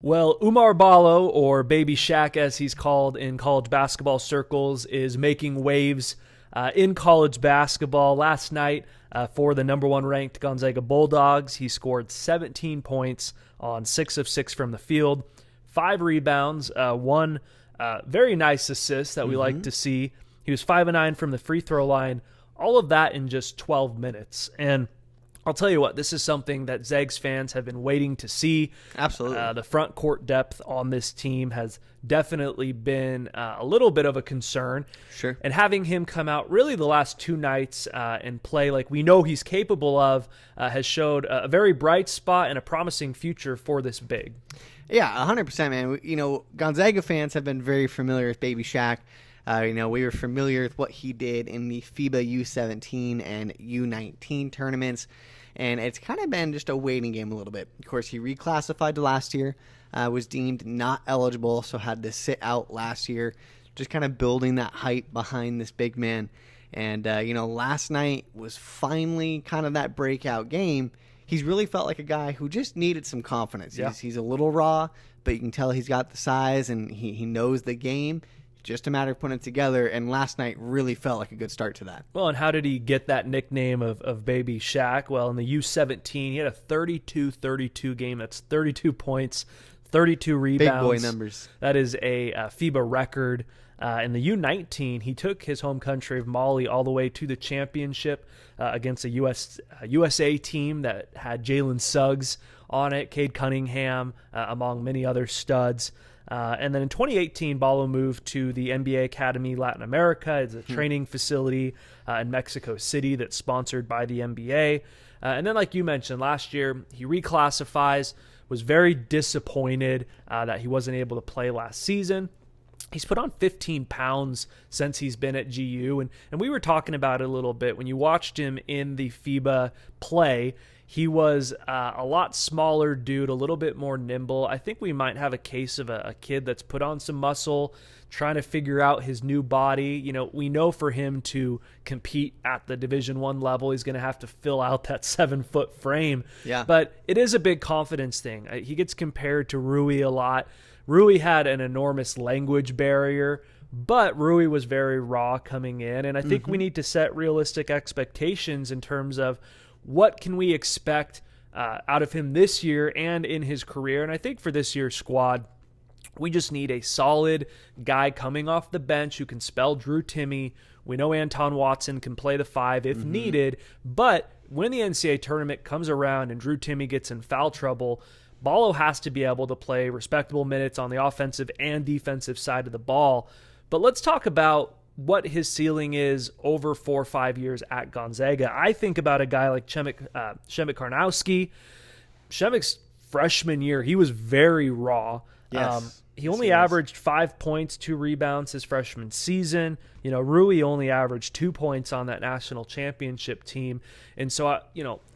Well, Oumar Ballo, or Baby Shaq as he's called in college basketball circles, is making waves in college basketball. Last night, for the number one ranked Gonzaga Bulldogs, he scored 17 points on 6 of 6 from the field, 5 rebounds, one very nice assist that we like to see. He was 5 of 9 from the free throw line, all of that in just 12 minutes. And I'll tell you what, this is something that Zags fans have been waiting to see. Absolutely. The front court depth on this team has definitely been a little bit of a concern. Sure. And having him come out really the last 2 nights and play like we know he's capable of has showed a very bright spot and a promising future for this big. Yeah, 100%, man. You know, Gonzaga fans have been very familiar with Baby Shaq. We were familiar with what he did in the FIBA U17 and U19 tournaments, and it's kind of been just a waiting game a little bit. Of course, he reclassified to last year, was deemed not eligible, so had to sit out last year, just kind of building that hype behind this big man. And, last night was finally kind of that breakout game. He's really felt like a guy who just needed some confidence. Yeah. He's a little raw, but you can tell he's got the size and he knows the game. Just a matter of putting it together, and last night really felt like a good start to that. Well, and how did he get that nickname of Baby Shaq? Well, in the U17, he had a 32-32 game. That's 32 points, 32 rebounds. Big boy numbers. That is a FIBA record. In the U19, he took his home country of Mali all the way to the championship against a USA team that had Jalen Suggs on it, Cade Cunningham, among many other studs. And then in 2018, Ballo moved to the NBA Academy Latin America. It's a training facility in Mexico City that's sponsored by the NBA. And then, like you mentioned, last year he reclassifies, was very disappointed that he wasn't able to play last season. He's put on 15 pounds since he's been at GU, and we were talking about it a little bit. When you watched him in the FIBA play, he was a lot smaller dude, a little bit more nimble. I think we might have a case of a kid that's put on some muscle, trying to figure out his new body. You know, we know for him to compete at the Division I level, he's going to have to fill out that 7-foot frame. Yeah. But it is a big confidence thing. He gets compared to Rui a lot. Rui had an enormous language barrier, but Rui was very raw coming in. And I think we need to set realistic expectations in terms of what can we expect out of him this year and in his career. And I think for this year's squad, we just need a solid guy coming off the bench who can spell Drew Timme. We know Anton Watson can play the 5 if needed, but when the NCAA tournament comes around and Drew Timme gets in foul trouble, Ballo has to be able to play respectable minutes on the offensive and defensive side of the ball. But let's talk about what his ceiling is over 4 or 5 years at Gonzaga. I think about a guy like Przemek Karnowski. Przemek's freshman year, he was very raw. Yes. He only averaged 5 points, 2 rebounds his freshman season. You know, Rui only averaged 2 points on that national championship team. And so,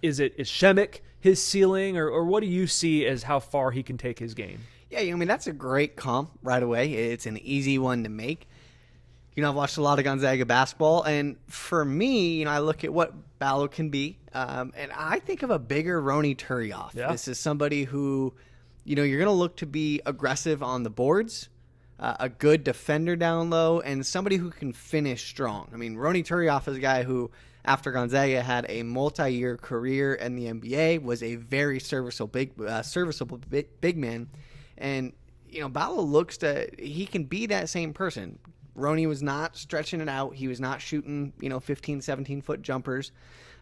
is Przemek his ceiling, or what do you see as how far he can take his game? Yeah, I mean, that's a great comp right away. It's an easy one to make. I've watched a lot of Gonzaga basketball, and for me, I look at what Ballo can be, and I think of a bigger Ronny Turiaf. Yeah. This is somebody who, you're going to look to be aggressive on the boards, a good defender down low, and somebody who can finish strong. I mean, Ronny Turiaf is a guy who, after Gonzaga had a multi-year career in the NBA, was a very serviceable big man, and Ballo looks he can be that same person. Ronny was not stretching it out. He was not shooting, 15, 17-foot jumpers.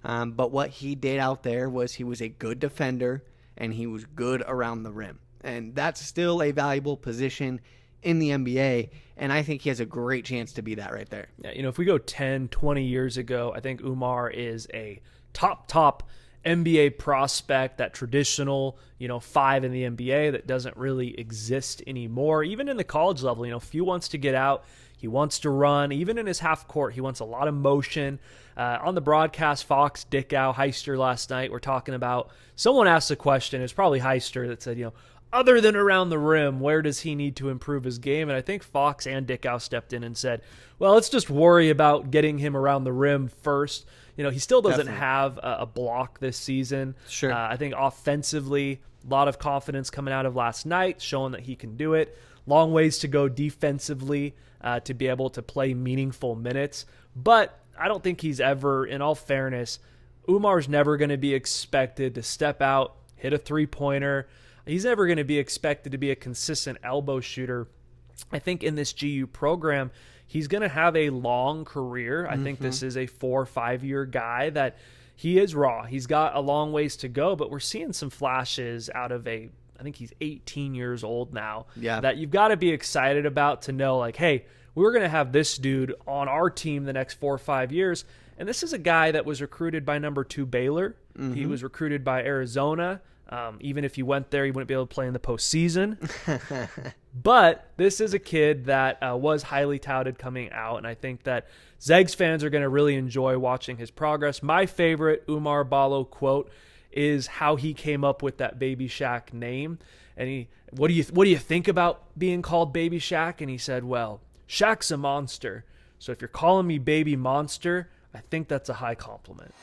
But what he did out there was he was a good defender, and he was good around the rim. And that's still a valuable position in the NBA, and I think he has a great chance to be that right there. Yeah, if we go 10, 20 years ago, I think Oumar is a top NBA prospect, that traditional, 5 in the NBA that doesn't really exist anymore. Even in the college level, if he wants to get out, he wants to run. Even in his half court, he wants a lot of motion. On the broadcast, Fox, Dickow, Heister last night were talking about, someone asked a question, it was probably Heister, that said, other than around the rim, where does he need to improve his game? And I think Fox and Dickow stepped in and said, well, let's just worry about getting him around the rim first. he still doesn't Definitely. have a block this season. Sure. I think offensively, a lot of confidence coming out of last night, showing that he can do it. Long ways to go defensively to be able to play meaningful minutes. But I don't think he's ever, in all fairness, Oumar's never going to be expected to step out, hit a three-pointer. He's never going to be expected to be a consistent elbow shooter. I think in this GU program, he's going to have a long career. I think this is a 4 or 5 year guy that he is raw. He's got a long ways to go, but we're seeing some flashes out of I think he's 18 years old now, that you've got to be excited about, to know like, hey, we're going to have this dude on our team the next 4 or 5 years. And this is a guy that was recruited by number 2 Baylor. He was recruited by Arizona. Even if he went there, he wouldn't be able to play in the postseason. But this is a kid that was highly touted coming out, and I think that Zags fans are going to really enjoy watching his progress. My favorite Oumar Ballo quote is how he came up with that Baby Shaq name. And what do you think about being called Baby Shaq? And he said, well, Shaq's a monster. So if you're calling me Baby Monster, I think that's a high compliment.